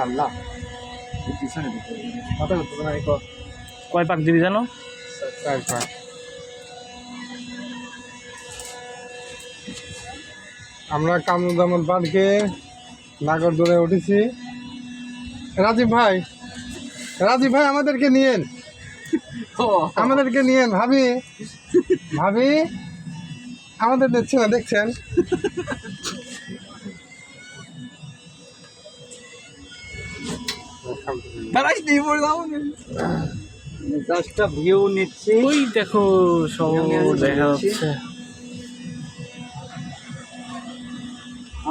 আল্লাহ পিছনে মাথা করতেছে না। কয় পাক দিবি জানো? 4 পাক। আমরা কামরুজ্জামান পার্কে নাগরদোলায় উঠেছি। রাজীব ভাই আমাদেরকে নিয়েন, ভাবি আমাদের দেখছে না, দেখছেন? ভিউ নিচ্ছি, ওই দেখো সব দেখা যাচ্ছে।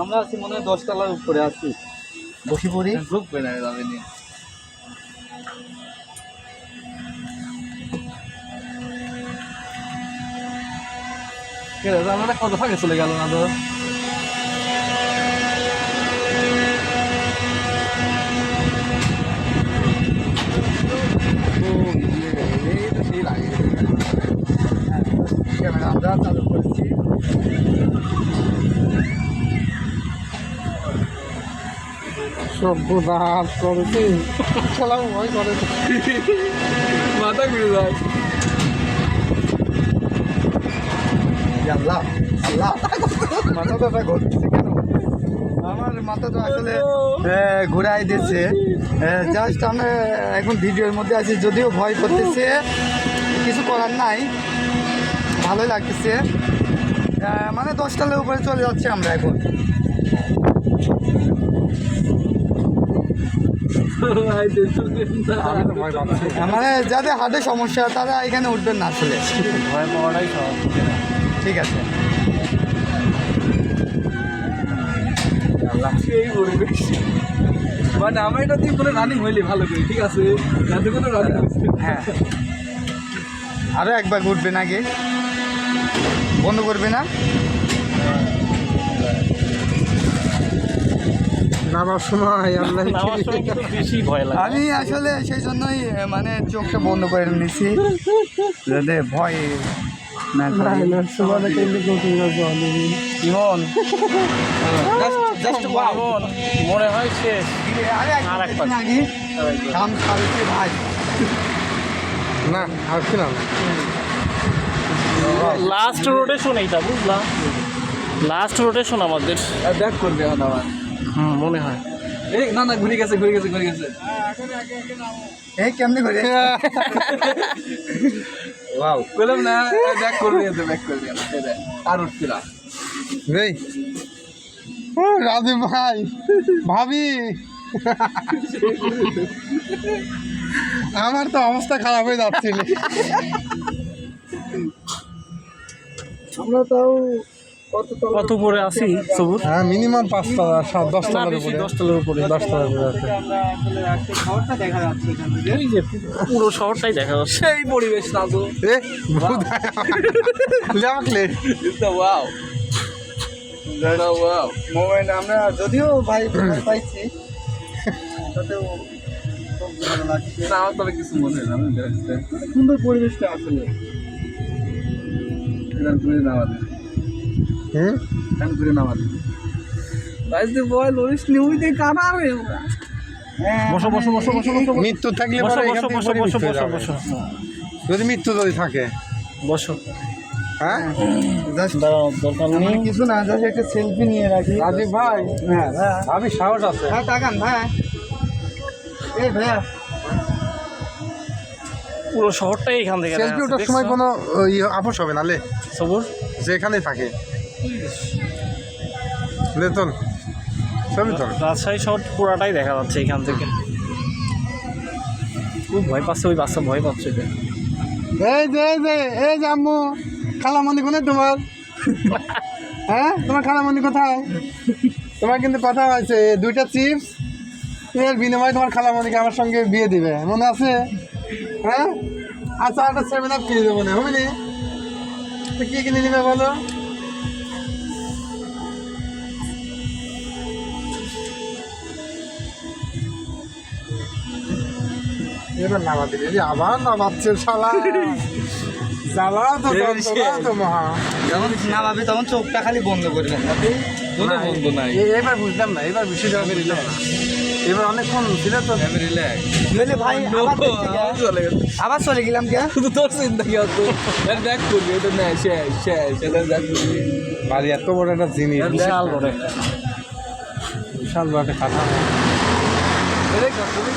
আমরা আছি মনে হয় 10 তলার উপরে আছি। বসে পড়ি। ঢুকবে না যাবে না। আমরা কত ফাঁকে চলে গেল না তো। ক্যামেরা আমরা চালু করেছি। সভ্যতার করেছি, খেলাম ভয় করে মাথা ঘুরে যায়। আল্লাহ মাথাটা ঘুরতেছে কেন? আমার মাথাটা আসলে ঘুরাই দিচ্ছে। জাস্ট আমরা এখন ভিডিওর মধ্যে আছি, যদিও ভয় করতেছে, কিছু করার নাই, ভালোই লাগতেছে। মানে 10 তলার উপরে চলে যাচ্ছে আমরা এখন। মানে যাদের হার্টে সমস্যা তারা এখানে উঠবেন না, আসলে ভয় পাওয়াটাই সহজ। ঠিক আছে। মানে আমার এটা দিয়ে কোনো রানিং হইলে ভালো করে, ঠিক আছে? যাতে কোনো রানিং হ্যাঁ, আরও একবার ঘুরবেন, আগে বন্ধ করবে না। নামার সময় বেশি ভয় লাগে। আমি আসলে সেই জন্যই মানে চোখটা বন্ধ করে নিয়েছি, যাতে ভয় না করে। ইমন জাস্ট মনে হয় শেষ। আরেকবার নাকি কাম সারছে ভাই। না আর কি না, লাস্ট রোটেশন এইটা, বুঝলাম? লাস্ট রোটেশন আমাদের। ব্যাক করবে এখন আবার। মনে হয়। এই না ঘুরে গেছে। এই কেমনে করে? ওয়াও, বললাম না ব্যাক করবে আর উঠছে না। রাজীব ভাই, ভাবি, আমার তো অবস্থা খারাপ হয়ে যাচ্ছিল। আমরা তাও কত উপরে আছি সবুজ? হ্যাঁ, মিনিমাম 5 তলা 10 তলার উপরে। 10 তলার উপরে। 10 তলার উপরে আছে। আমরা আসলে একটা শহরটা দেখা যাচ্ছে এখান থেকে। এই যে পুরো শহরটাই দেখা যাচ্ছে। সেই পরিবেশ না তো। ওয়াও, মোবাইল আমরা যদিও ভাই পাইছি, তাতেও খুব ভালো লাগছে। না আমার তবে কিছু মনে হয় না। সুন্দর পরিবেশটা আসলে। এখান ঘুরে নামা দেবে, এখান ঘুরে নামা দেবে। মৃত্যু থাকলে যদি মৃত্যু যদি থাকে, বসো। হ্যাঁ দরকার নেই কিছু না, জাস্ট একটা সেলফি নিয়ে রাখি। রাজীব ভাই, হ্যাঁ ভাবি সাহস আছে। হ্যাঁ তাকান ভাই, এই ভাইয়া পুরো শহরটাই এখান থেকে। সেলফি ওঠার সময় কোনো আপোষ হবে না লে সবুজ, যেখানেই থাকে লে তোল ছবি তোল। রাজশাহী শহর পুরাটাই দেখা যাচ্ছে এখান থেকে। খুব ভয় পাচ্ছে ওই বাচ্চা, ভয় পাচ্ছে। এই যে আম্মু, খালামণি কোথায় তোমার? হ্যাঁ, তোমার খালামণি কোথায়? তোমার কিন্তু কথা হয়েছে 2টা চিপস এর বিনিময়ে তোমার খালামণিকে আমার সঙ্গে বিয়ে দিবে, মনে আছে? হ্যাঁ, আচ্ছা একটা 7-up কিনে দেবো না, বুঝলি? তো কি কিনে নিবে বলো? এবার নামা দিবি, আবার নামাচ্ছে শালা। চালাও তো চালাও তো মহা যখন নামাবে তখন চোখটা খালি বন্ধ করবেন। কোনো বন্ধ নাই। এবার বুঝলাম না, এবার বেশি যাওয়া বুঝলাম না। এবার অনেকক্ষণ ছিল তো। আমি রিল্যাক্স। নইলে ভাই আবার দেখতে গিয়া- চলে গেছে। আবার চলে গেলাম কে? শুধু তোর চিন্তা কি হতো? ব্যাক করবি, এটা নেয়, শেষ, এটা ব্যাক করবি। ভাই এত বড় একটা জিনিস, বিশাল বড় একটা। বিশাল বড় একটা কাঁথা। এটা কত তুমি